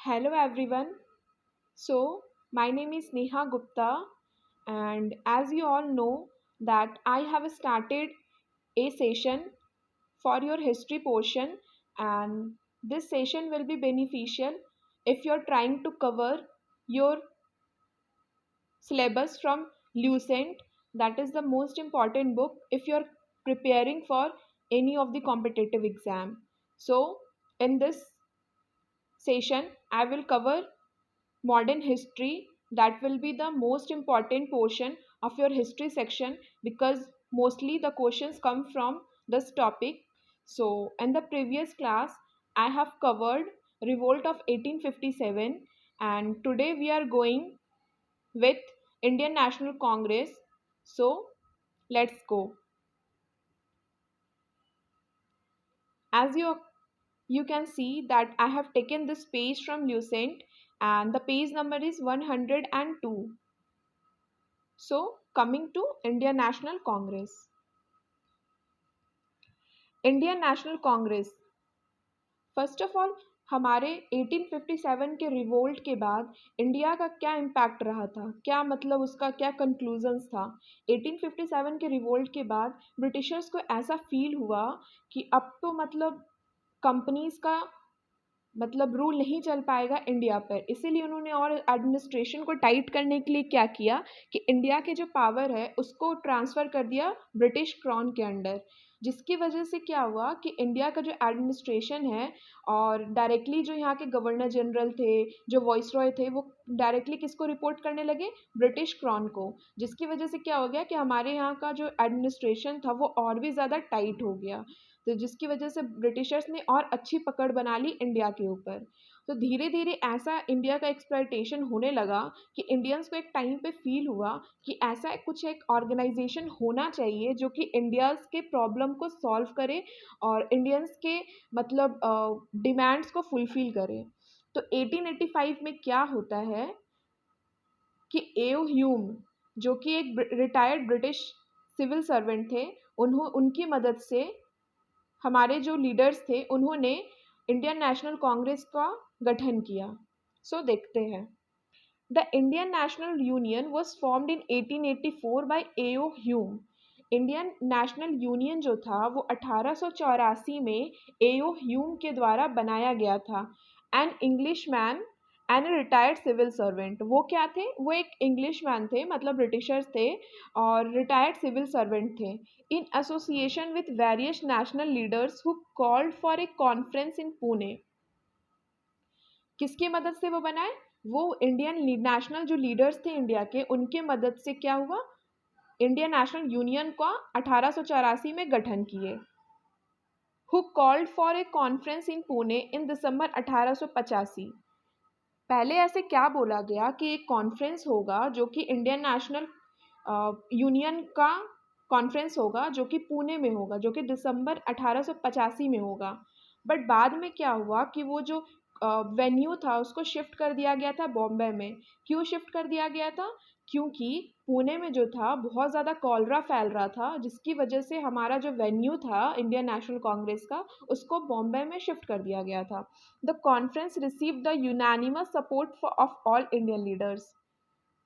Hello everyone. My name is Neha Gupta, and as you all know that I have started a session for your history portion, and this session will be beneficial if you're trying to cover your syllabus from Lucent. That is the most important book if you're preparing for any of the competitive exam. So in this session I will cover modern history. That will be the most important portion of your history section because mostly the questions come from this topic. So in the previous class I have covered revolt of 1857, and today we are going with Indian National Congress. So let's go. As you can see that I have taken this page from Lucent, and the page number is 102. So, coming to Indian National Congress. Indian National Congress, first of all हमारे 1857 के revolt के बाद India का क्या impact रहा था, क्या मतलब उसका क्या कंक्लूजन्स था। 1857 के रिवोल्ट के बाद ब्रिटिशर्स को ऐसा फील हुआ कि अब तो मतलब कंपनीज का मतलब रूल नहीं चल पाएगा इंडिया पर। इसीलिए उन्होंने और एडमिनिस्ट्रेशन को टाइट करने के लिए क्या किया कि इंडिया के जो पावर है उसको ट्रांसफ़र कर दिया ब्रिटिश क्राउन के अंडर, जिसकी वजह से क्या हुआ कि इंडिया का जो एडमिनिस्ट्रेशन है और डायरेक्टली जो यहाँ के गवर्नर जनरल थे, जो वॉइसरॉय थे, वो डायरेक्टली किसको रिपोर्ट करने लगे, ब्रिटिश क्राउन को। जिसकी वजह से क्या हो गया कि हमारे यहाँ का जो एडमिनिस्ट्रेशन था वो और भी ज़्यादा टाइट हो गया, तो जिसकी वजह से ब्रिटिशर्स ने और अच्छी पकड़ बना ली इंडिया के ऊपर। तो धीरे धीरे ऐसा इंडिया का एक्सप्लॉयटेशन होने लगा कि इंडियंस को एक टाइम पे फील हुआ कि ऐसा कुछ एक ऑर्गेनाइजेशन होना चाहिए जो कि इंडियाज़ के प्रॉब्लम को सॉल्व करे और इंडियंस के मतलब डिमांड्स को फुलफिल करे। तो 1885 में क्या होता है कि एओ ह्यूम, जो कि एक रिटायर्ड ब्रिटिश सिविल सर्वेंट थे, उनकी मदद से हमारे जो लीडर्स थे उन्होंने इंडियन नेशनल कांग्रेस का गठन किया। सो देखते हैं। The Indian National union was formed in 1884 by AO Hume. Indian National union जो था वो 1884 में एओ ह्यूम के द्वारा बनाया गया था। An English man and retired civil servant, वो क्या थे, वो एक इंग्लिश मैन थे, मतलब ब्रिटिशर्स थे और रिटायर्ड सिविल सर्वेंट थे। In association with various national leaders who called for a conference in Pune. किसकी मदद से वो बनाए, वो इंडियन नेशनल जो लीडर्स थे इंडिया के, उनके मदद से क्या हुआ, इंडियन नेशनल यूनियन का 1884 में गठन किए। Who called for a conference in Pune in December 1885। पहले ऐसे क्या बोला गया कि एक कॉन्फ्रेंस होगा जो कि इंडियन नेशनल यूनियन का कॉन्फ्रेंस होगा जो कि पुणे में होगा, जो कि दिसंबर 1885 में होगा। बट बाद में क्या हुआ कि वो जो वेन्यू था उसको शिफ्ट कर दिया गया था बॉम्बे में। क्यों शिफ्ट कर दिया गया था, क्योंकि पुणे में जो था बहुत ज़्यादा कॉलरा फैल रहा था, जिसकी वजह से हमारा जो वेन्यू था इंडियन नेशनल कांग्रेस का उसको बॉम्बे में शिफ्ट कर दिया गया था। The conference received the unanimous support of all Indian leaders.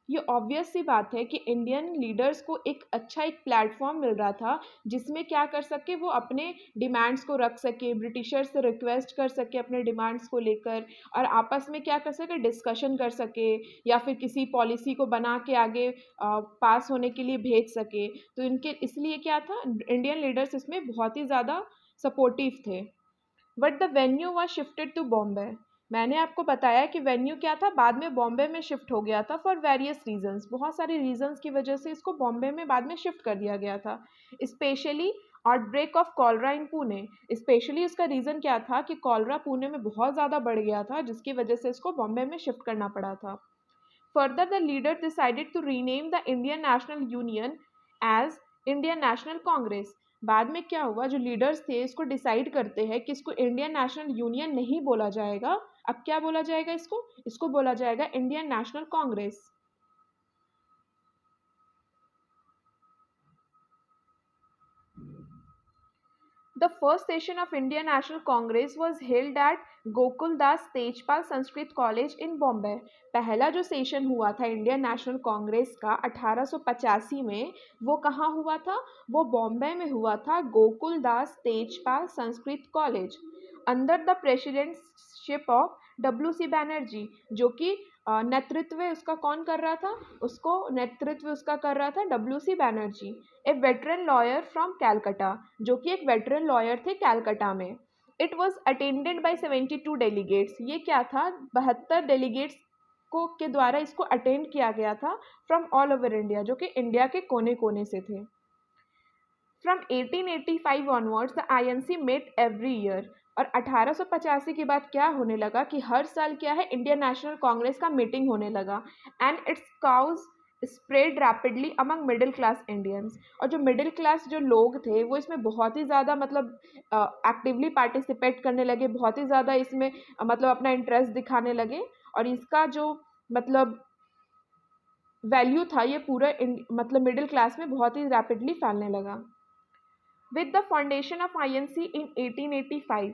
ये ऑब्वियस सी बात है कि इंडियन लीडर्स को एक अच्छा एक प्लेटफॉर्म मिल रहा था जिसमें क्या कर सके, वो अपने डिमांड्स को रख सके, ब्रिटिशर्स से रिक्वेस्ट कर सके अपने डिमांड्स को लेकर, और आपस में क्या कर सके, डिस्कशन कर सके या फिर किसी पॉलिसी को बना के आगे पास होने के लिए भेज सके। तो इनके इसलिए क्या था, इंडियन लीडर्स इसमें बहुत ही ज़्यादा सपोर्टिव थे। But the venue was shifted to Bombay. मैंने आपको बताया कि वेन्यू क्या था, बाद में बॉम्बे में शिफ्ट हो गया था फॉर वेरियस रीजंस, बहुत सारे रीजंस की वजह से इसको बॉम्बे में बाद में शिफ्ट कर दिया गया था। Specially outbreak of cholera in Pune. Specially इसका रीज़न क्या था कि कॉलरा पुणे में बहुत ज़्यादा बढ़ गया था, जिसकी वजह से इसको बॉम्बे में शिफ्ट करना पड़ा था। Further the leader decided to rename the Indian National Union as Indian National Congress. बाद में क्या हुआ, जो लीडर्स थे इसको डिसाइड करते हैं कि इसको इंडियन नेशनल यूनियन नहीं बोला जाएगा, अब क्या बोला जाएगा, इसको इसको बोला जाएगा Indian National Congress. The first session of Indian National Congress was held at Gokul Das Tejpal Sanskrit college in Bombay. पहला जो सेशन हुआ था इंडियन नेशनल कांग्रेस का 1885 में, वो कहाँ हुआ था? वो बॉम्बे में हुआ था, Gokul Das Tejpal Sanskrit college, under the presidentship of W C Banerjee, जो कि नेतृत्व उसका कौन कर रहा था? उसको नेतृत्व उसका कर रहा था W C Banerjee, a veteran lawyer from Calcutta, जो कि एक वेटरन लॉयर थे कैलकाटा में। It was attended by 72 delegates. ये क्या था? 72 डेलीगेट्स को के द्वारा इसको अटेंड किया गया था फ्रॉम ऑल ओवर इंडिया, जो कि इंडिया के कोने कोने से थे। From 1885 onwards the INC met every year. और 1885 के बाद क्या होने लगा कि हर साल क्या है, इंडियन नेशनल कांग्रेस का मीटिंग होने लगा। And its cause spread rapidly among middle class Indians. और जो मिडिल क्लास जो लोग थे वो इसमें बहुत ही ज़्यादा मतलब एक्टिवली पार्टिसिपेट करने लगे, बहुत ही ज़्यादा इसमें मतलब अपना इंटरेस्ट दिखाने लगे। और इसका जो मतलब वैल्यू था ये पूरा मतलब मिडिल क्लास में बहुत ही रैपिडली फैलने लगा। With the foundation of INC in 1885,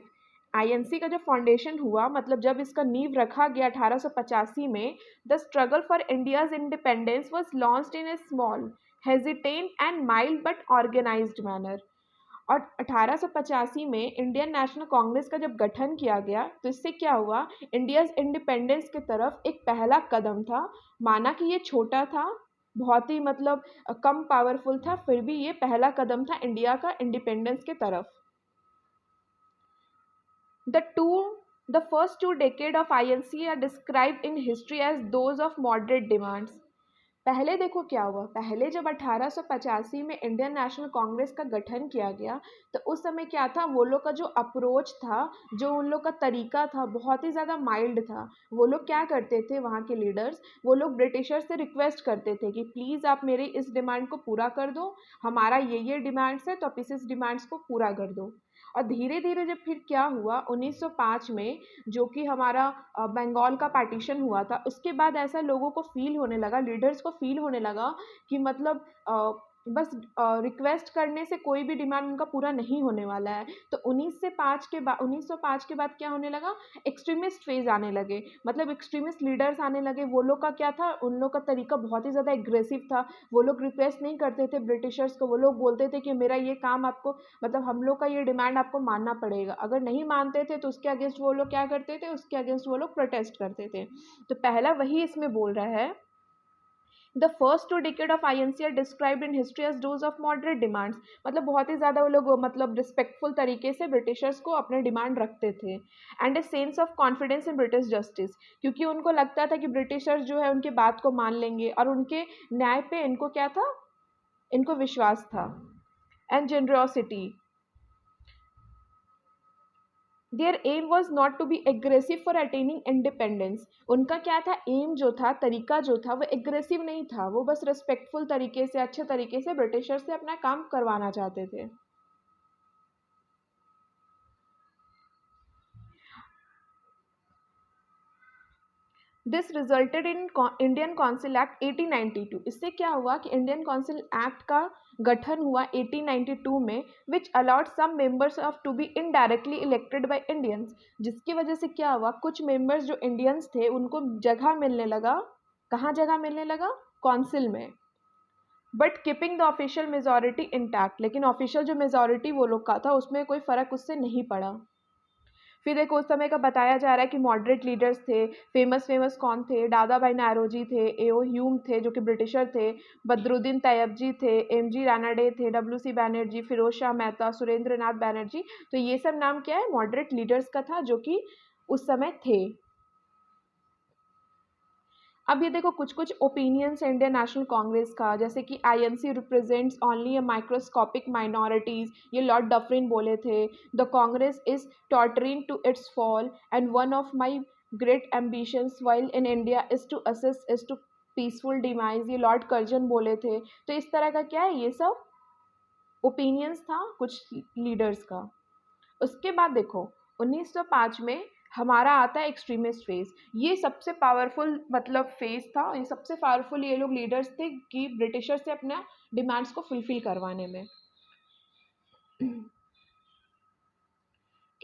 INC का जो फाउंडेशन हुआ मतलब जब इसका नींव रखा गया 1885 में, the struggle for India's independence was launched in a small hesitant and mild but organised manner. और 1885 में इंडियन नेशनल कांग्रेस का जब गठन किया गया तो इससे क्या हुआ, इंडियाज इंडिपेंडेंस की तरफ एक पहला कदम था। माना कि ये छोटा था, बहुत ही मतलब कम पावरफुल था, फिर भी ये पहला कदम था इंडिया का इंडिपेंडेंस की तरफ। The two, the first two decades of INC are described in history as those of moderate demands. पहले देखो क्या हुआ, पहले जब 1885 में इंडियन नेशनल कांग्रेस का गठन किया गया तो उस समय क्या था, वो लोग का जो अप्रोच था, जो उन लोग का तरीका था, बहुत ही ज़्यादा माइल्ड था। वो लोग क्या करते थे, वहाँ के लीडर्स, वो लोग ब्रिटिशर्स से रिक्वेस्ट करते थे कि प्लीज़ आप मेरी इस डिमांड को पूरा कर दो, हमारा ये डिमांड्स है तो आप इस डिमांड्स को पूरा कर दो। और धीरे धीरे जब फिर क्या हुआ 1905 में, जो कि हमारा बंगाल का पार्टीशन हुआ था, उसके बाद ऐसा लोगों को फील होने लगा, लीडर्स को फील होने लगा कि मतलब बस रिक्वेस्ट करने से कोई भी डिमांड उनका पूरा नहीं होने वाला है। तो 1905 के बाद क्या होने लगा, एक्सट्रीमिस्ट फेज आने लगे, मतलब एक्सट्रीमिस्ट लीडर्स आने लगे। वो लोग का क्या था, उन लोग का तरीका बहुत ही ज़्यादा एग्रेसिव था। वो लोग रिक्वेस्ट नहीं करते थे ब्रिटिशर्स को, वो लोग बोलते थे कि मेरा ये काम आपको मतलब हम लोग का ये डिमांड आपको मानना पड़ेगा। अगर नहीं मानते थे तो उसके अगेंस्ट वो लोग क्या करते थे, उसके अगेंस्ट वो लोग प्रोटेस्ट करते थे। तो पहला वही इसमें बोल रहा है, the first two decade of INC are described in history as those of moderate demands. मतलब बहुत ही ज़्यादा वो लोग मतलब रिस्पेक्टफुल तरीके से ब्रिटिशर्स को अपने डिमांड रखते थे। And a sense of confidence in British justice, क्योंकि उनको लगता था कि ब्रिटिशर्स जो है उनके बात को मान लेंगे और उनके न्याय पे इनको क्या था, इनको विश्वास था। And generosity, their aim was not to be aggressive for attaining independence. उनका क्या था, एम जो था, तरीका जो था, वो एग्रेसिव नहीं था, वो बस रिस्पेक्टफुल तरीके से, अच्छे तरीके से ब्रिटिशर से अपना काम करवाना चाहते थे। This resulted in Indian council act 1892। इससे क्या हुआ कि इंडियन काउंसिल एक्ट का गठन हुआ 1892 में, which allowed some members of to be indirectly elected by Indians. जिसकी वजह से क्या हुआ, कुछ मेंबर्स जो इंडियंस थे उनको जगह मिलने लगा। कहाँ जगह मिलने लगा? काउंसिल में। But keeping the official majority intact, लेकिन ऑफिशियल जो मेजोरिटी वो लोग का था उसमें कोई फ़र्क उससे नहीं पड़ा। फिर एक उस समय का बताया जा रहा है कि मॉडरेट लीडर्स थे, फेमस फेमस कौन थे, दादा भाई नारोजी थे, एओ ह्यूम थे जो कि ब्रिटिशर थे, बदरुद्दीन तैयबजी थे, एम जी रानाडे थे, डब्ल्यू सी बैनर्जी, फिरोज शाह मेहता, सुरेंद्र नाथ बैनर्जी। तो ये सब नाम क्या है, मॉडरेट लीडर्स का था जो कि उस समय थे। अब ये देखो कुछ कुछ ओपिनियंस है इंडियन नेशनल कांग्रेस का, जैसे कि INC represents only a microscopic minorities, ये लॉर्ड डफरिन बोले थे। The Congress is tottering to its fall and one of my great ambitions while in India is to assist is to peaceful demise, ये lord Curzon बोले थे। तो इस तरह का क्या है, ये सब ओपिनियंस था कुछ लीडर्स का। उसके बाद देखो 1905 में हमारा आता है एक्सट्रीमिस्ट फेज। ये सबसे पावरफुल मतलब फेज था, ये सबसे पावरफुल ये लोग लीडर्स थे कि ब्रिटिशर से अपना डिमांड्स को फुलफिल करवाने में।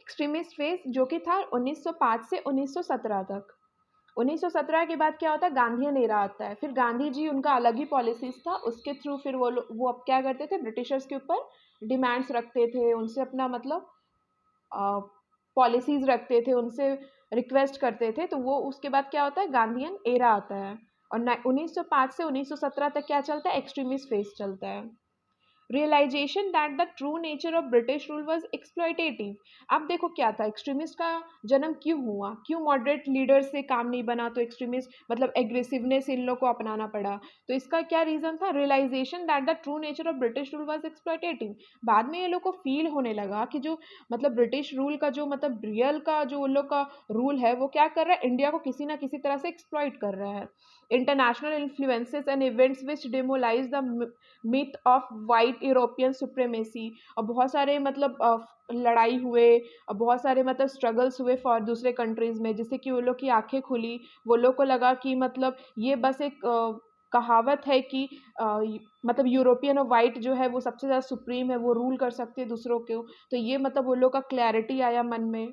एक्सट्रीमिस्ट फेज जो कि था 1905 से 1917 तक। 1917 के बाद क्या होता है, गांधीयन एरा आता है। फिर गांधी जी, उनका अलग ही पॉलिसीज था, उसके थ्रू फिर वो अब क्या करते थे, ब्रिटिशर्स के ऊपर डिमांड्स रखते थे, उनसे अपना मतलब पॉलिसीज रखते थे, उनसे रिक्वेस्ट करते थे। तो वो उसके बाद क्या होता है, गांधीयन एरा आता है। और 1905 से 1917 तक क्या चलता है, एक्सट्रीमिस्ट फेज चलता है। Realisation that the true nature of British rule was exploitative. अब देखो क्या था, एक्सट्रीमिस्ट का जन्म क्यों हुआ, क्यों मॉडरेट लीडर से काम नहीं बना, तो एक्सट्रीमिस्ट मतलब एग्रेसिवनेस इन लोग को अपनाना पड़ा। तो इसका क्या रीजन था, realisation that the true nature of British rule was exploitative. बाद में ये लोग को फील होने लगा कि जो मतलब ब्रिटिश रूल का जो मतलब रियल का जो उन लोग का रूल है, वो क्या कर रहा है, इंडिया को किसी ना किसी तरह से एक्सप्लॉइट कर रहा है। International influences and events which demolish the myth of white European supremacy. और बहुत सारे मतलब लड़ाई हुए, और बहुत सारे मतलब स्ट्रगल्स हुए फॉर दूसरे कंट्रीज में, जिससे कि वो लोग की आंखें खुली। वो लोग को लगा कि मतलब ये बस एक कहावत है कि मतलब यूरोपियन और वाइट जो है वो सबसे ज़्यादा सुप्रीम है, वो रूल कर सकते हैं दूसरों को। तो ये मतलब वो लोग का क्लैरिटी आया मन में।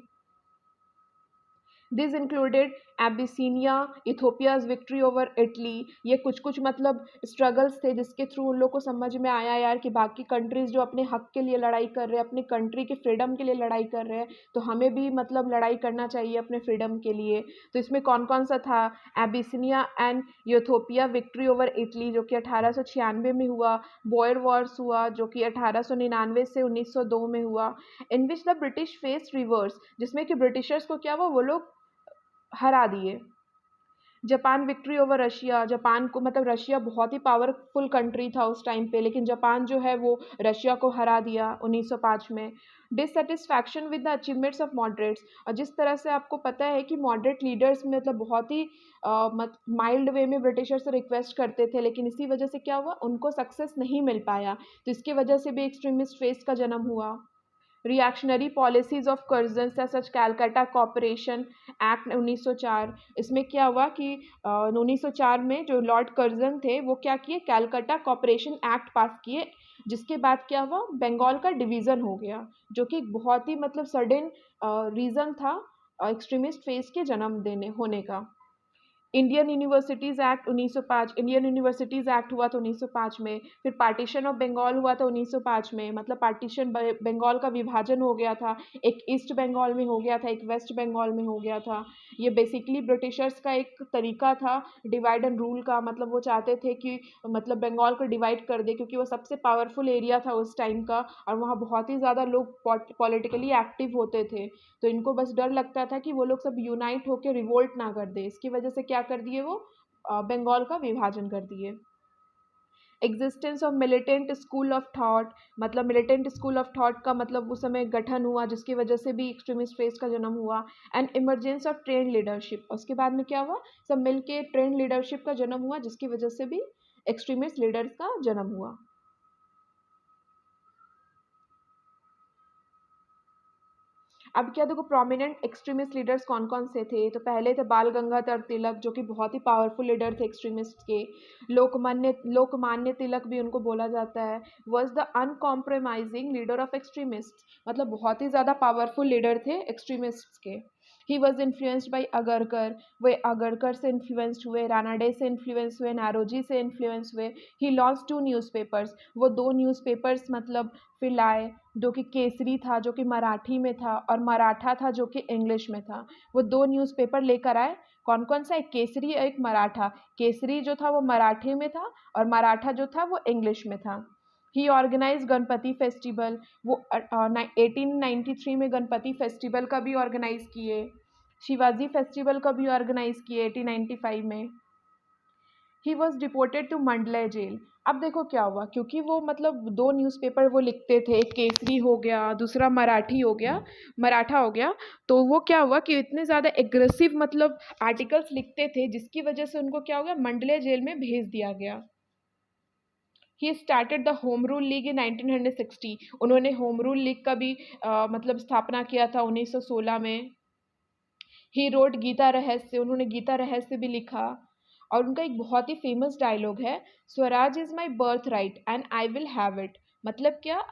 This included Abyssinia, Ethiopia's victory over Italy. ये कुछ कुछ मतलब स्ट्रगल्स थे जिसके थ्रू उन लोग को समझ में आया यार कि बाकी कंट्रीज जो अपने हक के लिए लड़ाई कर रहे हैं, अपने कंट्री के फ्रीडम के लिए लड़ाई कर रहे हैं, तो हमें भी मतलब लड़ाई करना चाहिए अपने फ्रीडम के लिए। तो इसमें कौन कौन सा था, Abyssinia and Ethiopia victory over Italy जो कि 1896 में हुआ। बॉयर वॉर्स हुआ जो कि 1899 से 1902 में हुआ। In which the British face reverse, जिसमें कि ब्रिटिशर्स को क्या हुआ, वो लोग हरा दिए। Japan victory over Russia, Japan को मतलब रशिया बहुत ही पावरफुल कंट्री था उस टाइम पे, लेकिन जापान जो है वो रशिया को हरा दिया 1905 में। Dissatisfaction with the achievements of moderates, और जिस तरह से आपको पता है कि मॉडरेट लीडर्स मतलब बहुत ही माइल्ड वे में ब्रिटिशर से रिक्वेस्ट करते थे, लेकिन इसी वजह से क्या हुआ, उनको सक्सेस नहीं मिल पाया। तो इसकी वजह से भी एक्सट्रीमिस्ट फेस का जन्म हुआ। Reactionary policies of Curzon such Calcutta Corporation Act 1904। इसमें क्या हुआ कि 1904 में जो लॉर्ड कर्जन थे वो क्या किए, कैलकाटा कॉपरेशन एक्ट पास किए, जिसके बाद क्या हुआ, बंगाल का डिवीज़न हो गया, जो कि बहुत ही मतलब सडन रीज़न था एक्सट्रीमिस्ट फेस के जन्म देने होने का। Indian universities act 1905, Indian universities act हुआ था 1905 में। फिर पार्टीशन ऑफ बंगाल हुआ था 1905 में, मतलब पार्टीशन बंगाल का विभाजन हो गया था, एक ईस्ट बंगाल में हो गया था, एक वेस्ट बंगाल में हो गया था। ये बेसिकली ब्रिटिशर्स का एक तरीका था डिवाइड एंड रूल का, मतलब वो चाहते थे कि मतलब बंगाल को डिवाइड कर दे, क्योंकि वो सबसे पावरफुल एरिया था उस टाइम का, और वहाँ बहुत ही ज़्यादा लोग पॉलिटिकली एक्टिव होते थे। तो इनको बस डर लगता था कि वो लोग सब यूनाइट होकर रिवोल्ट ना कर दे, इसकी वजह से क्या कर दिए वो, बंगाल का विभाजन कर दिए। Existence of militant school of thought, मतलब मिलिटेंट स्कूल ऑफ थॉट का मतलब उस समय गठन हुआ, जिसकी वजह से भी एक्सट्रीमिस्ट फेस का जन्म हुआ। And emergence of trend leadership, उसके बाद में क्या हुआ, सब मिलके ट्रेंड लीडरशिप का जन्म हुआ, जिसकी वजह से भी एक्सट्रीमिस्ट लीडर्स का जन्म हुआ। अब क्या देखो, प्रोमिनेंट एक्सट्रीमिस्ट लीडर्स कौन कौन से थे, तो पहले थे बाल गंगाधर तिलक, जो कि बहुत ही पावरफुल लीडर थे एक्सट्रीमिस्ट के। लोकमान्य तिलक भी उनको बोला जाता है। Was the uncompromising leader of extremist, मतलब बहुत ही ज़्यादा पावरफुल लीडर थे एक्सट्रीमिस्ट के। He was influenced by Agarkar, वे अगरकर से इन्फ्लुएंस्ड हुए, रानाडे से इन्फ्लुएंस हुए, नारोजी से इन्फ्लुएंस हुए। ही लॉन्च 2 न्यूज़पेपर्स, वो 2 न्यूज़पेपर्स मतलब फिर लाए, जो कि केसरी था जो कि मराठी में था, और मराठा था जो कि इंग्लिश में था। वो 2 न्यूज़पेपर लेकर आए, कौन कौन सा, एक केसरी एक मराठा। केसरी जो था वो मराठी में था, और मराठा जो था वो इंग्लिश में था। ही ऑर्गेनाइज गणपति फेस्टिवल, वो 1893 में गणपति फेस्टिवल का भी ऑर्गेनाइज किए। शिवाजी फेस्टिवल का भी ऑर्गेनाइज किए 1895 में। He was deported to Mandalay jail. अब देखो क्या हुआ, क्योंकि वो मतलब 2 न्यूज़पेपर वो लिखते थे, एक केसरी हो गया, दूसरा मराठी हो गया, मराठा हो गया। तो वो क्या हुआ कि इतने ज़्यादा एग्रेसिव मतलब आर्टिकल्स लिखते थे, जिसकी वजह से उनको क्या हो गया, मंडले जेल में भेज दिया गया। He started the home rule league in 1960, उन्होंने होम रूल लीग का भी मतलब स्थापना किया था 1916 में। ही रोड गीता रहस्य, उन्होंने गीता रहस्य भी लिखा। और उनका एक बहुत ही फेमस डायलॉग है, Swaraj is my birth right and I will have it. मतलब क्या,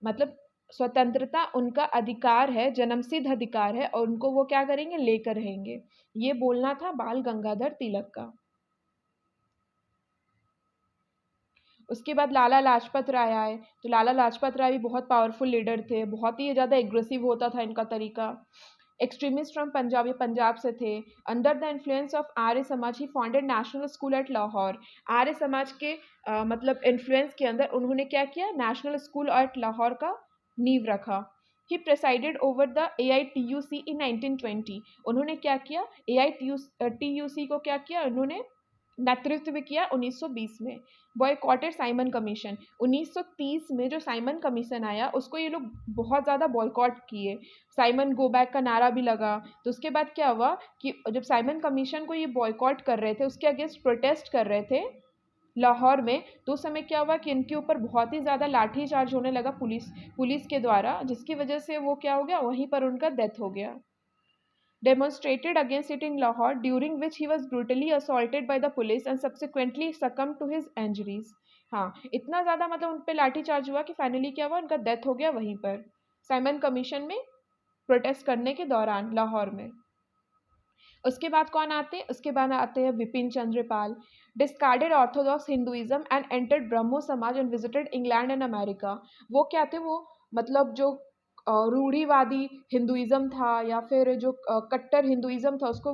मतलब स्वतंत्रता उनका अधिकार है, जन्मसिद्ध अधिकार है और उनको वो क्या करेंगे, लेकर रहेंगे। ये बोलना था बाल गंगाधर तिलक का। उसके बाद लाला लाजपत राय आए। तो लाला लाजपत राय भी बहुत पावरफुल लीडर थे, बहुत ही ज़्यादा एग्रेसिव होता था इनका तरीका। एक्सट्रीमिस्ट फ्रॉम पंजाब, ये पंजाब से थे। Under the influence of Arya Samaj he founded national school at Lahore. Arya Samaj के मतलब इन्फ्लुएंस के अंदर उन्होंने क्या किया, नेशनल स्कूल एट लाहौर का नींव रखा। ही प्रेसाइडेड ओवर द AITUC इन 1920। उन्होंने क्या किया, AITUC को क्या किया उन्होंने, नेतृत्व किया 1920 में। बॉयकॉटेड साइमन कमीशन, 1930 में जो साइमन कमीशन आया उसको ये लोग बहुत ज़्यादा बॉयकॉट किए। साइमन गो बैक का नारा भी लगा। तो उसके बाद क्या हुआ कि जब साइमन कमीशन को ये बॉयकॉट कर रहे थे, उसके अगेंस्ट प्रोटेस्ट कर रहे थे लाहौर में, तो उस समय क्या हुआ कि इनके ऊपर बहुत ही ज़्यादा लाठीचार्ज होने लगा पुलिस के द्वारा, जिसकी वजह से वो क्या हो गया, वहीं पर उनका डेथ हो गया। demonstrated against it in Lahore, during which he was brutally assaulted by the police and subsequently succumbed to his injuries. हाँ, इतना ज़्यादा मतलब उन पे लाठीचार्ज हुआ कि फाइनली क्या हुआ, उनका डेथ हो गया वहीं पर, साइमन कमीशन में प्रोटेस्ट करने के दौरान लाहौर में। उसके बाद कौन आते हैं, उसके बाद आते हैं Vipin Chandra Pal. Discarded orthodox Hinduism and entered Brahmo Samaj and visited England and America. वो क्या थे, वो मतलब जो रूढ़िवादी हिंदुइज्म था या फिर जो कट्टर हिंदुइज्म था उसके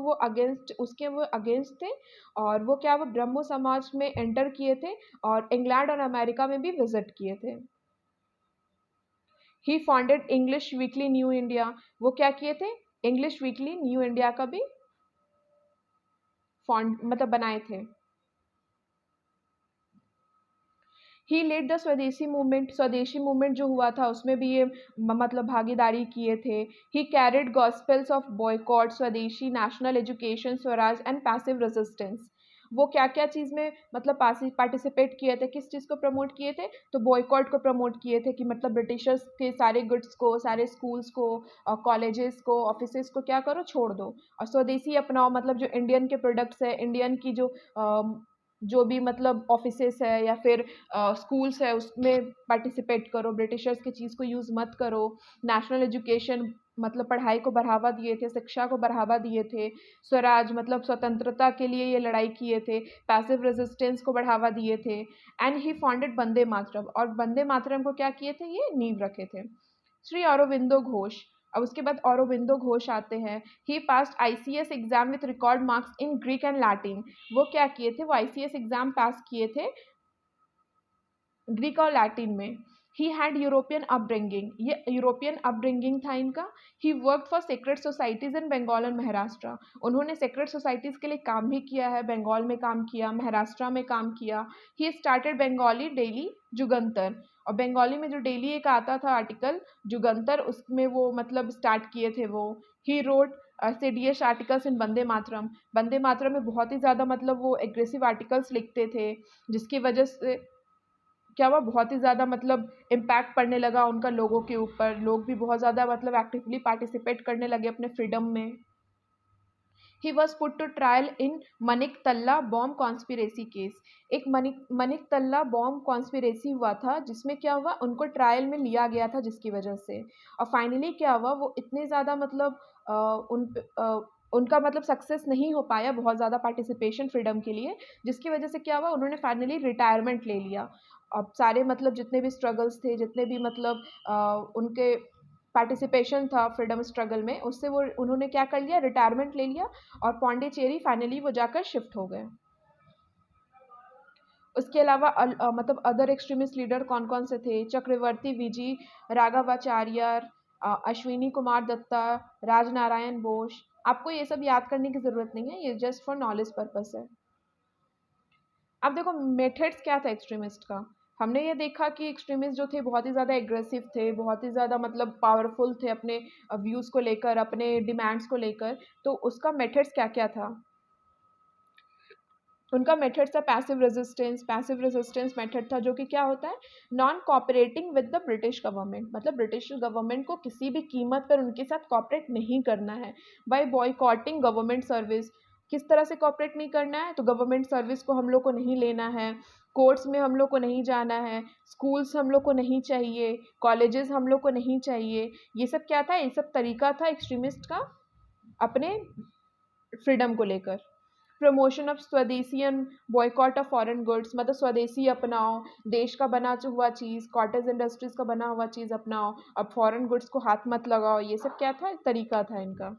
वो अगेंस्ट थे। और वो क्या, वो ब्रह्मो समाज में एंटर किए थे और इंग्लैंड और अमेरिका में भी विजिट किए थे। He founded English weekly New India. वो क्या किए थे, इंग्लिश वीकली न्यू इंडिया का भी फॉन्ड मतलब बनाए थे। ही लेड द स्वदेशी मूवमेंट, स्वदेशी मूवमेंट जो हुआ था उसमें भी ये मतलब भागीदारी किए थे। He carried gospels of boycott, swadeshi, national education, swaraj and passive resistance. वो क्या क्या चीज़ में मतलब पार्टिसिपेट किए थे, किस चीज़ को प्रमोट किए थे, तो बॉयकॉट को प्रमोट किए थे कि मतलब ब्रिटिशर्स के सारे गुड्स को, सारे स्कूल्स को, कॉलेजेस को, ऑफिसेस को क्या करो, छोड़ दो और स्वदेशी अपनाओ। मतलब जो इंडियन के प्रोडक्ट्स है, इंडियन की जो भी मतलब ऑफिसेस है या फिर स्कूल्स है उसमें पार्टिसिपेट करो, ब्रिटिशर्स की चीज़ को यूज़ मत करो। नेशनल एजुकेशन मतलब पढ़ाई को बढ़ावा दिए थे, शिक्षा को बढ़ावा दिए थे। स्वराज मतलब स्वतंत्रता के लिए ये लड़ाई किए थे। पैसिव रेजिस्टेंस को बढ़ावा दिए थे। And he founded Vande Mataram, और वंदे मातरम को क्या किए थे, ये नींव रखे थे। श्री अरविंदो घोष, अब उसके बाद अरविंदो घोष आते हैं। He passed ICS exam with record marks in Greek and Latin. वो क्या किए थे, वो ICS एग्जाम पास किए थे ग्रीक और लैटिन में। ही हैड यूरोपियन अपब्रिंगिंग, ये यूरोपियन अपब्रिंगिंग था इनका। He work for secret societies in Bengal and Maharashtra. उन्होंने सेक्रेट सोसाइटीज़ के लिए काम भी किया है, बंगाल में काम किया, महाराष्ट्र में काम किया। ही स्टार्टेड बंगाली डेली जुगंतर, और बंगाली में जो डेली एक आता था आर्टिकल जुगंतर, उसमें वो मतलब स्टार्ट किए थे वो। ही रोड सेडियस आर्टिकल्स इन वंदे मातरम। वंदे मातरम में बहुत ही ज़्यादा मतलब वो एग्रेसिव आर्टिकल्स लिखते थे, जिसकी वजह से क्या हुआ, बहुत ही ज़्यादा मतलब इम्पैक्ट पड़ने लगा उनका लोगों के ऊपर। लोग भी बहुत ज़्यादा मतलब एक्टिवली पार्टिसिपेट करने लगे अपने फ्रीडम में। He was put to trial in Maniktala bomb conspiracy case. एक मनिक तल्ला बॉम्ब कॉन्स्पिरेसी हुआ था, जिसमें क्या हुआ, उनको ट्रायल में लिया गया था, जिसकी वजह से और फाइनली क्या हुआ, वो इतने ज़्यादा मतलब उनका मतलब सक्सेस नहीं हो पाया, बहुत ज़्यादा पार्टिसिपेशन फ्रीडम के लिए, जिसकी वजह से क्या हुआ, उन्होंने फाइनली रिटायरमेंट ले लिया। अब सारे मतलब जितने भी स्ट्रगल्स थे, जितने भी मतलब उनके पार्टिसिपेशन था फ्रीडम स्ट्रगल में, उससे वो उन्होंने क्या कर लिया, रिटायरमेंट ले लिया और पौंडीचेरी फाइनली वो जाकर शिफ्ट हो गए। उसके अलावा मतलब अदर एक्सट्रीमिस्ट लीडर कौन कौन से थे, चक्रवर्ती विजी, राघवाचार्य, अश्विनी कुमार दत्ता, राजनारायण बोस। आपको ये सब याद करने की ज़रूरत नहीं है, ये जस्ट फॉर नॉलेज पर्पस है। अब देखो मेथड्स क्या था एक्सट्रीमिस्ट का। हमने ये देखा कि एक्सट्रीमिस्ट जो थे बहुत ही ज़्यादा एग्रेसिव थे, बहुत ही ज़्यादा मतलब पावरफुल थे अपने व्यूज़ को लेकर, अपने डिमांड्स को लेकर। तो उसका मेथड्स क्या क्या था, उनका मेथड था passive resistance. Passive resistance method था, जो कि क्या होता है, non cooperating with the British government. मतलब ब्रिटिश गवर्नमेंट को किसी भी कीमत पर उनके साथ कॉपरेट नहीं करना है। बाय बॉयकॉटिंग गवर्नमेंट सर्विस, किस तरह से कॉपरेट नहीं करना है, तो गवर्नमेंट सर्विस को हम लोग को नहीं लेना है। कोर्ट्स में हम लोग को नहीं जाना है, स्कूल्स हम लोग को नहीं चाहिए, कॉलेजेस हम लोग को नहीं चाहिए। ये सब क्या था? ये सब तरीका था एक्सट्रीमिस्ट का अपने फ्रीडम को लेकर। प्रमोशन ऑफ स्वदेशी and boycott of foreign goods, मतलब स्वदेशी अपनाओ, देश का बना हुआ चीज़, कॉटेज इंडस्ट्रीज का बना हुआ चीज़ अपनाओ, अब फॉरेन गुड्स को हाथ मत लगाओ। ये सब क्या था? तरीका था इनका।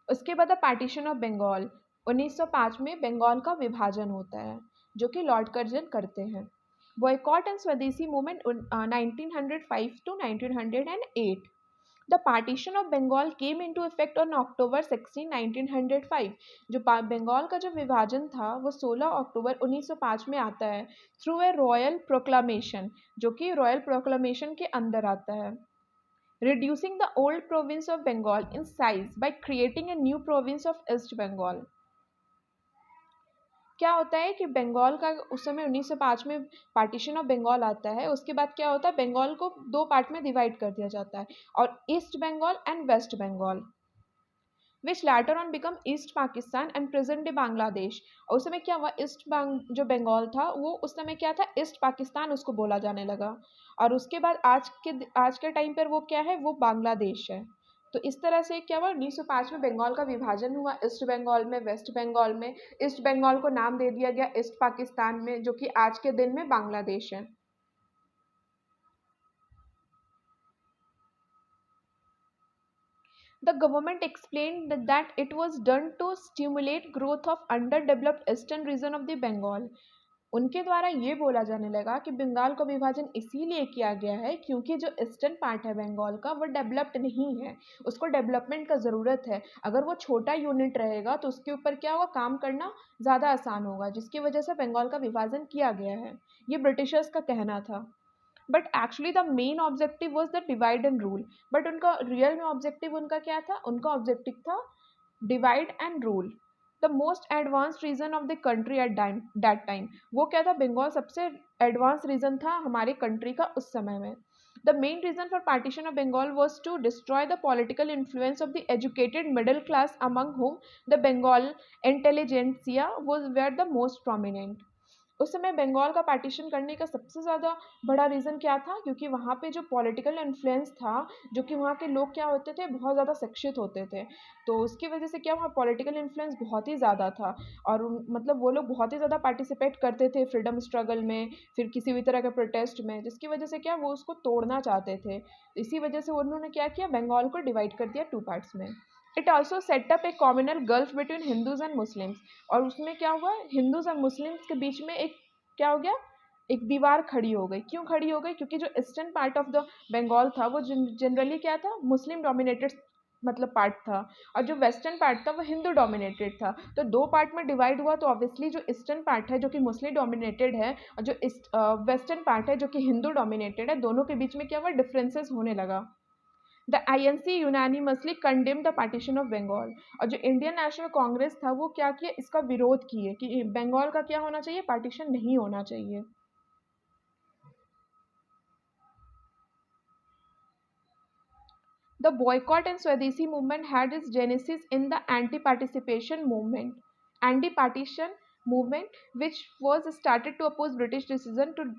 उसके बाद पार्टीशन ऑफ बंगाल, 1905 में बंगाल का विभाजन होता है, जो कि लॉर्ड कर्जन करते हैं। Boycott and swadeshi movement 1905 to 1908। The partition of Bengal came into effect on October 16, 1905। जो बंगाल का जो विभाजन था वो 16 अक्टूबर 1905 में आता है, थ्रू ए रॉयल प्रोक्लामेशन, जो कि रॉयल प्रोक्लामेशन के अंदर आता है। reducing the old province of Bengal in size by creating a new province of East Bengal। क्या होता है कि बंगाल का उस समय 1905 में पार्टीशन ऑफ बंगाल आता है। उसके बाद क्या होता है? बंगाल को दो पार्ट में डिवाइड कर दिया जाता है, और East Bengal and West Bengal, which later on become East Pakistan and present day Bangladesh. और उस समय क्या हुआ? जो बंगाल था वो उस समय क्या था? ईस्ट पाकिस्तान उसको बोला जाने लगा, और उसके बाद आज के टाइम पर वो क्या है? वो बांग्लादेश है। तो इस तरह से क्या हुआ? 1905 में बंगाल का विभाजन हुआ, ईस्ट बंगाल में, वेस्ट बंगाल में। ईस्ट बंगाल को नाम दे दिया गया ईस्ट पाकिस्तान में, जो कि आज के दिन में बांग्लादेश है। The government explained that it was done to stimulate growth of underdeveloped eastern region of the Bengal। उनके द्वारा ये बोला जाने लगा कि बंगाल का विभाजन इसीलिए किया गया है क्योंकि जो ईस्टर्न पार्ट है बंगाल का वो डेवलप्ड नहीं है, उसको डेवलपमेंट का ज़रूरत है। अगर वो छोटा यूनिट रहेगा तो उसके ऊपर क्या होगा? काम करना ज़्यादा आसान होगा, जिसकी वजह से बंगाल का विभाजन किया गया है। ये ब्रिटिशर्स का कहना था। But actually the main objective was the divide and rule. But उनका रियल में ऑब्जेक्टिव उनका क्या था? उनका ऑब्जेक्टिव था divide and rule. The most advanced region of the country at that time. वो क्या था? बंगाल सबसे एडवांस रीजन था हमारे कंट्री का उस समय में। The main reason for partition of Bengal was to destroy the political influence of the educated middle class among whom the Bengal intelligentsia was were the most prominent. उस समय बंगाल का पार्टीशन करने का सबसे ज़्यादा बड़ा रीज़न क्या था? क्योंकि वहाँ पे जो पॉलिटिकल इन्फ्लुएंस था, जो कि वहाँ के लोग क्या होते थे? बहुत ज़्यादा शिक्षित होते थे। तो उसकी वजह से क्या, वहाँ पॉलिटिकल इन्फ्लुएंस बहुत ही ज़्यादा था, और मतलब वो लोग बहुत ही ज़्यादा पार्टिसिपेट करते थे फ्रीडम स्ट्रगल में, फिर किसी भी तरह के प्रोटेस्ट में, जिसकी वजह से क्या, वो उसको तोड़ना चाहते थे। इसी वजह से उन्होंने क्या किया? बंगाल को डिवाइड कर दिया 2 पार्ट्स में। It also set up A communal gulf between Hindus and Muslims. और उसमें क्या हुआ? हिंदूज और मुस्लिम्स के बीच में एक क्या हो गया? एक दीवार खड़ी हो गई। क्यों खड़ी हो गई? क्योंकि जो eastern part of the Bengal था वो जनरली क्या था? मुस्लिम डोमिनेटेड मतलब पार्ट था, और जो वेस्टर्न पार्ट था वो हिंदू डोमिनेटेड था। तो 2 पार्ट में डिवाइड हुआ, तो ऑब्वियसली जो ईस्टर्न पार्ट है जो कि मुस्लिम डोमिनेटेड है, और जो वेस्टर्न पार्ट है जो कि हिंदू डोमिनेटेड है, दोनों के बीच में क्या हुआ? डिफरेंसेस होने लगा। The INC unanimously condemn the partition of Bengal. और जो इंडियन नेशनल कांग्रेस था वो क्या किया? इसका विरोध किए कि बंगाल का क्या होना चाहिए? पार्टीशन नहीं होना चाहिए। The boycott and Swadeshi movement had its genesis in the anti-participation movement, anti-partition movement, which was started to oppose British decision to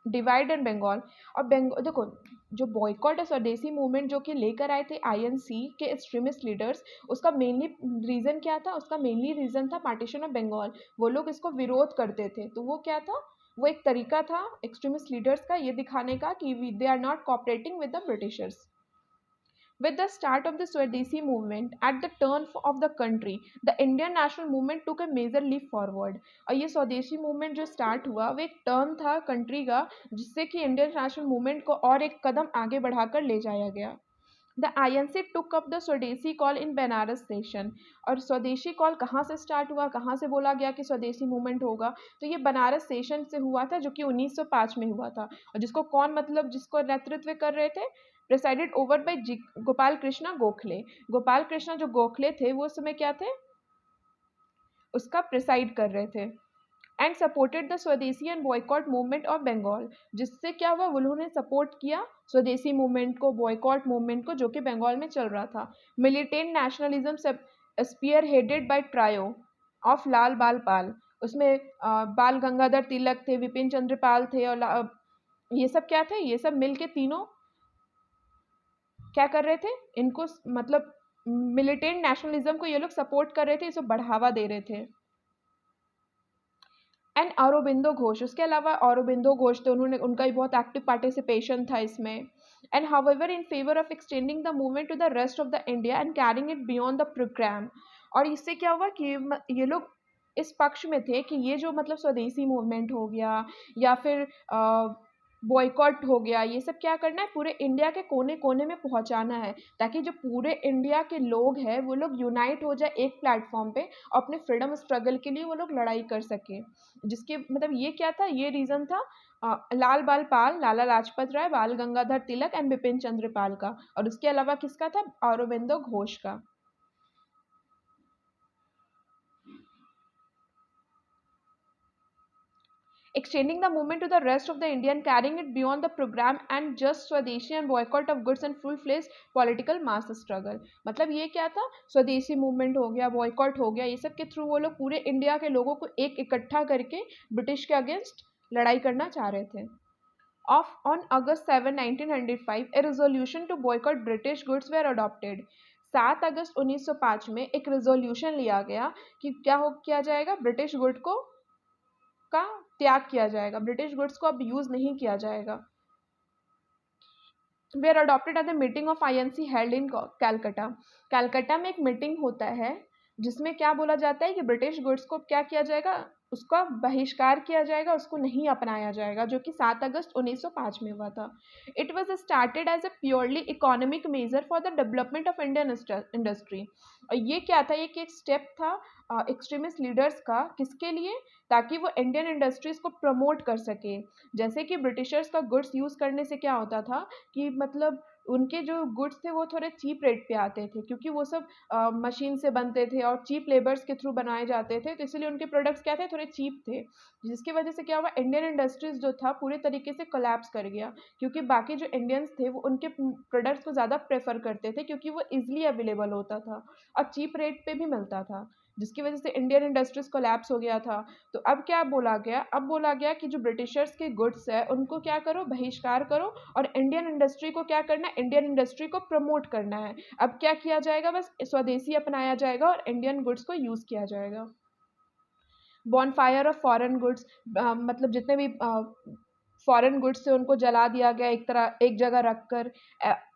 divide and Bengal. और बंगाल देखो, जो बॉयकॉट और स्वदेशी मूवमेंट जो कि लेकर आए थे आईएनसी के एक्सट्रीमिस्ट लीडर्स, उसका मेनली रीज़न क्या था? उसका मेनली रीज़न था पार्टीशन ऑफ बंगाल। वो लोग इसको विरोध करते थे, तो वो क्या था? वो एक तरीका था एक्सट्रीमिस्ट लीडर्स का ये दिखाने का कि they are not cooperating with the Britishers. With the start of the Swadeshi movement at the turn of the country, the Indian national movement took a major leap forward। और ये स्वदेशी movement जो start हुआ वो एक turn था country का, जिससे कि इंडियन नेशनल मूवमेंट को और एक कदम आगे बढ़ाकर ले जाया गया। The INC took up the स्वदेशी कॉल इन बनारस सेशन। और स्वदेशी कॉल कहाँ से स्टार्ट हुआ, कहाँ से बोला गया कि स्वदेशी मूवमेंट होगा? तो ये बनारस सेशन से हुआ था, जो कि 1905 में हुआ था। और जिसको कौन, मतलब जिसको नेतृत्व कर रहे थे? Presided over by Gopal Krishna Gokhale. Gopal Krishna जो गोखले थे वो उस समय क्या थे? उसका प्रिसाइड कर रहे थे। And supported the swadeshi and boycott movement of Bengal. जिससे क्या हुआ? उन्होंने सपोर्ट किया स्वदेशी मूवमेंट को, बॉयकॉट मूवमेंट को, जो कि बंगाल में चल रहा था। Militant nationalism spearheaded by trio of Lal Bal Pal. उसमें बाल गंगाधर तिलक थे, विपिन चंद्र पाल थे और ये सब क्या थे, ये सब मिलके तीनों क्या कर रहे थे, इनको मतलब मिलिटेंट नेशनलिज्म को ये लोग सपोर्ट कर रहे थे, इसे बढ़ावा दे रहे थे। एंड औरोबिंदो घोष, उसके अलावा औरोबिंदो घोष थे, उन्होंने उनका भी बहुत एक्टिव पार्टिसिपेशन था इसमें। And however in favour of extending the movement to the rest of the India and carrying it beyond the programme. और इससे क्या हुआ कि ये लोग इस पक्ष में थे कि ये जो मतलब स्वदेशी मूवमेंट हो गया या फिर बॉयकॉट हो गया, ये सब क्या करना है, पूरे इंडिया के कोने कोने में पहुंचाना है, ताकि जो पूरे इंडिया के लोग हैं वो लोग यूनाइट हो जाए एक प्लेटफॉर्म पे, अपने फ्रीडम स्ट्रगल के लिए वो लोग लड़ाई कर सके। जिसके मतलब ये क्या था, ये रीज़न था लाल बाल पाल, लाला लाजपत राय, बाल गंगाधर तिलक एंड बिपिन चंद्र पाल का, और उसके अलावा किसका था, औरोबिंदो घोष का। Extending the movement to the rest of the India and carrying it beyond the program and just Swadeshi and boycott of goods and full-fledged political mass struggle। मतलब ये क्या था, स्वदेशी मूवमेंट हो गया, बॉयकॉट हो गया, ये सब के थ्रू वो लोग पूरे इंडिया के लोगों को एक इकट्ठा करके ब्रिटिश के अगेंस्ट लड़ाई करना चाह रहे थे। On August 7, 1905, a resolution to boycott British goods were adopted। 7 अगस्त 1905 में एक रेजोल्यूशन लिया गया कि क्या हो किया जाएगा, ब्रिटिश गुड को का त्याग किया जाएगा, ब्रिटिश गुड्स को अब यूज नहीं किया जाएगा। They are adopted at the meeting of INC held in Calcutta. Calcutta में एक मीटिंग होता है जिसमें क्या बोला जाता है कि ब्रिटिश गुड्स को क्या किया जाएगा, उसका बहिष्कार किया जाएगा, उसको नहीं अपनाया जाएगा, जो कि 7 अगस्त 1905 में हुआ था। It was started as a purely economic measure for the development of Indian industry. और ये क्या था, ये एक स्टेप था एक्सट्रीमिस्ट लीडर्स का, किसके लिए, ताकि वो इंडियन इंडस्ट्रीज को प्रमोट कर सके। जैसे कि ब्रिटिशर्स का गुड्स यूज़ करने से क्या होता था कि मतलब उनके जो गुड्स थे वो थोड़े चीप रेट पे आते थे, क्योंकि वो सब मशीन से बनते थे और चीप लेबर्स के थ्रू बनाए जाते थे, तो इसलिए उनके प्रोडक्ट्स क्या थे, थोड़े चीप थे। जिसकी वजह से क्या हुआ, इंडियन इंडस्ट्रीज जो था पूरे तरीके से कोलैप्स कर गया, क्योंकि बाकी जो इंडियंस थे वो उनके प्रोडक्ट्स को ज़्यादा प्रेफर करते थे, क्योंकि वो ईजिली अवेलेबल होता था और चीप रेट पे भी मिलता था, जिसकी वजह से इंडियन इंडस्ट्रीज कोलैप्स हो गया था। तो अब क्या बोला गया, अब बोला गया कि जो ब्रिटिशर्स के गुड्स है उनको क्या करो, बहिष्कार करो, और इंडियन इंडस्ट्री को क्या करना है, इंडियन इंडस्ट्री को प्रमोट करना है। अब क्या किया जाएगा, बस स्वदेशी अपनाया जाएगा और इंडियन गुड्स को यूज़ किया जाएगा। बॉनफायर ऑफ फॉरेन गुड्स, मतलब जितने भी फॉरेन गुड्स थे उनको जला दिया गया एक जगह रखकर।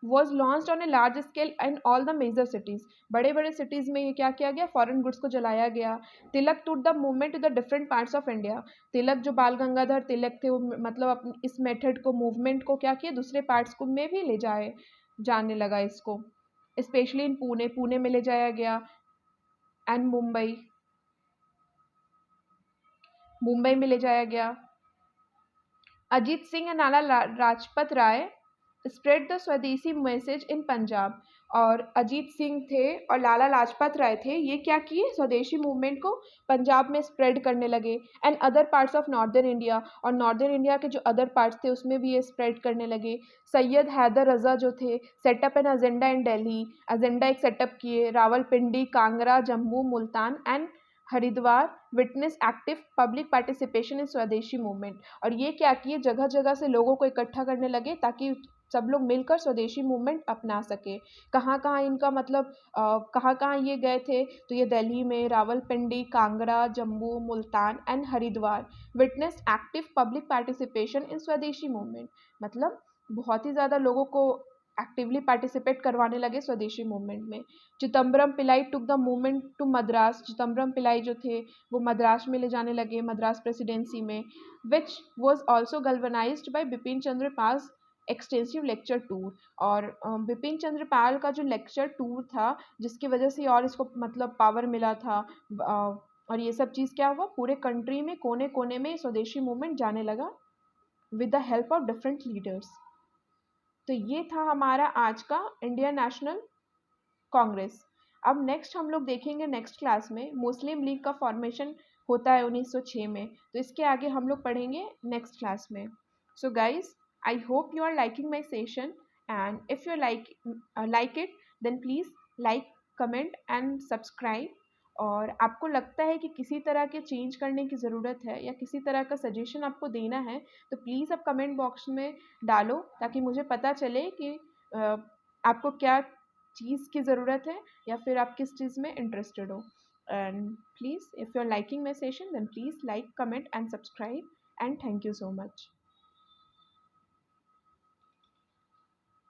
Was launched on a large scale in all the major cities. बड़े बड़े सिटीज़ में ये क्या किया गया, फॉरेन गुड्स को जलाया गया। Tilak took the movement to the different parts of India. Tilak जो बाल गंगाधर तिलक थे वो मतलब अपनी इस मेथड को, मूवमेंट को क्या किया, दूसरे पार्ट्स को में भी ले जाने लगा इसको, स्पेशली इन पुणे, पुणे में ले जाया गया एंड मुंबई, मुंबई में ले जाया गया। Ajit Singh and Lala Lajpat Rai spread the swadeshi message in Punjab. और अजीत सिंह थे और लाला लाजपत राय थे, ये क्या किए, स्वदेशी मूवमेंट को पंजाब में स्प्रेड करने लगे and other parts of northern India, और नॉर्दर्न इंडिया के जो अदर पार्ट्स थे उसमें भी ये स्प्रेड करने लगे। सैयद हैदर रजा जो थे, setup an agenda in Delhi, agenda एक सेटअप किए, Rawalpindi, Kangra, Jammu, Multan and Haridwar witness active public participation in स्वदेशी मूवमेंट। और ये क्या किए, जगह जगह से लोगों को इकट्ठा करने लगे ताकि सब लोग मिलकर स्वदेशी मूवमेंट अपना सके। कहाँ कहाँ इनका मतलब कहाँ कहाँ ये गए थे, तो ये दिल्ली में, Rawalpindi, Kangra, Jammu, Multan and Haridwar witness active public participation in स्वदेशी मूवमेंट। मतलब बहुत ही ज़्यादा लोगों को एक्टिवली पार्टिसिपेट करवाने लगे स्वदेशी मूवमेंट में। Chidambaram Pillai took the movement to Madras. Chidambaram Pillai जो थे वो मद्रास में ले जाने लगे, मद्रास प्रेसिडेंसी में, which was also galvanised by Bipin Chandra Pal extensive lecture tour. और बिपिन चंद्र पाल का जो लेक्चर टूर था, जिसकी वजह से और इसको मतलब पावर मिला था, और ये सब चीज़ क्या हुआ, पूरे कंट्री में कोने कोने में स्वदेशी मूवमेंट जाने लगा with the help of different leaders. तो ये था हमारा आज का इंडियन नेशनल कांग्रेस। अब नेक्स्ट हम लोग देखेंगे नेक्स्ट क्लास में मुस्लिम लीग का फॉर्मेशन होता है 1906 में, तो इसके आगे हम लोग पढ़ेंगे नेक्स्ट क्लास में। So guys, I hope you are liking my session, and if you like it, then please like, comment and subscribe, और आपको लगता है कि किसी तरह के चेंज करने की ज़रूरत है या किसी तरह का सजेशन आपको देना है, तो प्लीज़ आप कमेंट बॉक्स में डालो ताकि मुझे पता चले कि आपको क्या चीज़ की ज़रूरत है या फिर आप किस चीज़ में इंटरेस्टेड हो। And please if you are liking my session then please like, comment and subscribe and thank you so much.